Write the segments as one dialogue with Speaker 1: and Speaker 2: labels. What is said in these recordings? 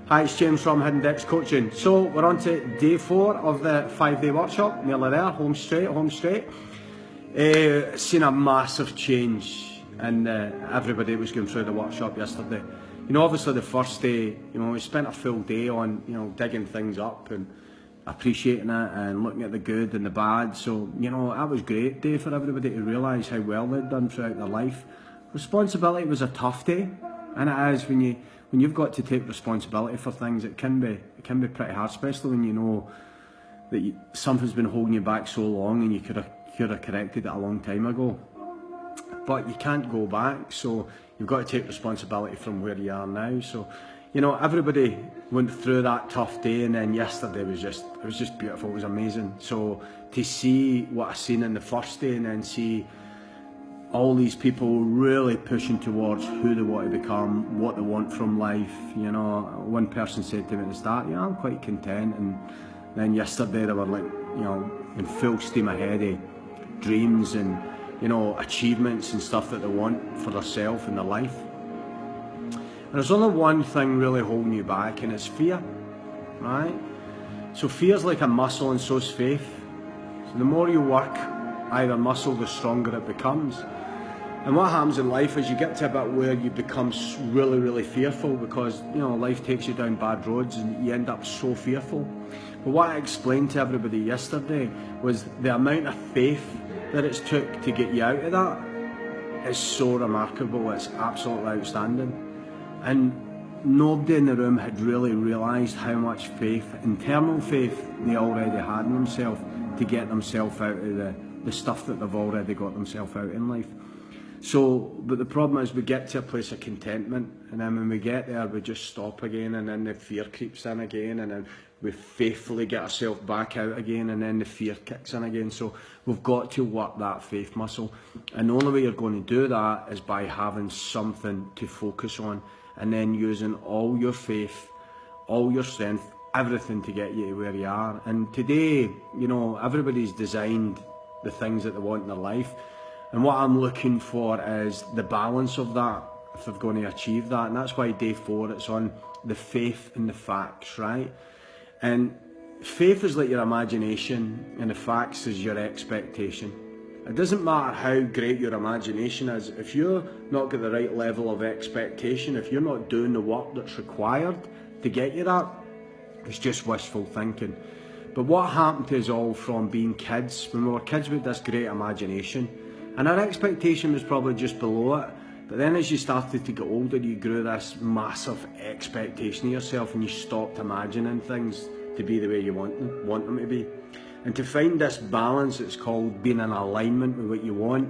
Speaker 1: Hi, it's James from Hidden Depths Coaching. So we're on to day 4 of the 5-day workshop, nearly there, home straight. Seen a massive change in everybody was going through the workshop yesterday. You know, obviously the first day, you know, we spent a full day on, you know, digging things up and appreciating it and looking at the good and the bad. So, you know, that was a great day for everybody to realise how well they'd done throughout their life. Responsibility was a tough day, and it is when you've got to take responsibility for things. It can be pretty hard, especially when you know that something's been holding you back so long and you could have corrected it a long time ago. But you can't go back, so you've got to take responsibility from where you are now. So, you know, everybody went through that tough day, and then yesterday was just beautiful. It was amazing. So to see what I seen in the first day and then see all these people really pushing towards who they want to become, what they want from life. You know, one person said to me at the start, yeah, I'm quite content, and then yesterday they were like, you know, in full steam ahead of dreams and, you know, achievements and stuff that they want for themselves and their life. And there's only one thing really holding you back, and it's fear, right? So fear's like a muscle, and so's faith. So the more you work either muscle, the stronger it becomes. And what happens in life is you get to a bit where you become really fearful, because, you know, life takes you down bad roads and you end up so fearful. But what I explained to everybody yesterday was the amount of faith that it's took to get you out of that is so remarkable. It's absolutely outstanding. And nobody in the room had really realised how much faith, internal faith, they already had in themselves to get themselves out of the stuff that they've already got themselves out in life. So, but the problem is we get to a place of contentment, and then when we get there we just stop again, and then the fear creeps in again, and then we faithfully get ourselves back out again, and then the fear kicks in again. So we've got to work that faith muscle, and the only way you're going to do that is by having something to focus on, and then using all your faith, all your strength, everything to get you to where you are. And today, you know, everybody's designed the things that they want in their life, and what I'm looking for is the balance of that, if they're going to achieve that. And that's why day 4, it's on the faith and the facts, right? And faith is like your imagination, and the facts is your expectation. It doesn't matter how great your imagination is, if you're not got the right level of expectation, if you're not doing the work that's required to get you that, it's just wishful thinking. But what happened to us all from being kids, when we were kids, we had this great imagination, and our expectation was probably just below it. But then as you started to get older, you grew this massive expectation of yourself, and you stopped imagining things to be the way you want them to be. And to find this balance, it's called being in alignment with what you want.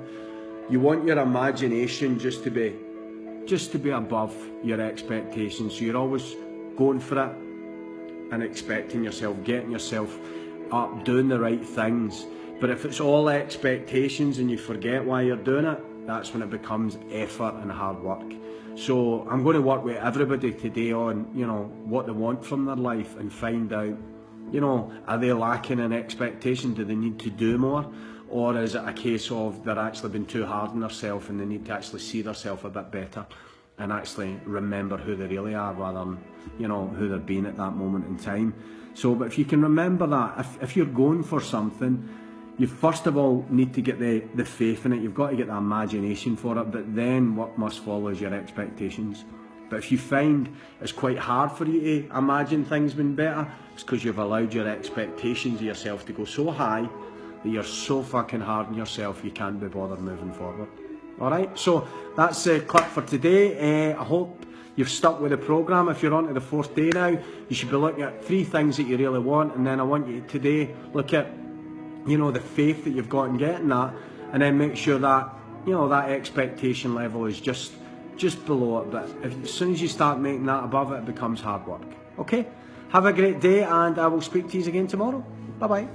Speaker 1: You want your imagination just to be above your expectations. So you're always going for it and expecting yourself, getting yourself up, doing the right things. But if it's all expectations and you forget why you're doing it, that's when it becomes effort and hard work. So I'm going to work with everybody today on, you know, what they want from their life, and find out, you know, are they lacking in expectation? Do they need to do more? Or is it a case of they're actually been too hard on themselves and they need to actually see themselves a bit better and actually remember who they really are, rather than, you know, who they're being at that moment in time. So, but if you can remember that, if you're going for something, you first of all need to get the faith in it. You've got to get the imagination for it, but then what must follow is your expectations. But if you find it's quite hard for you to imagine things being better, it's because you've allowed your expectations of yourself to go so high that you're so fucking hard on yourself you can't be bothered moving forward. Alright, so that's the clip for today. I hope you've stuck with the programme. If you're on to the 4th day now, you should be looking at 3 things that you really want, and then I want you to today look at, you know, the faith that you've got in getting that, and then make sure that, you know, that expectation level is just below it. But as soon as you start making that above it, it becomes hard work. Okay, have a great day, and I will speak to you again tomorrow. Bye bye.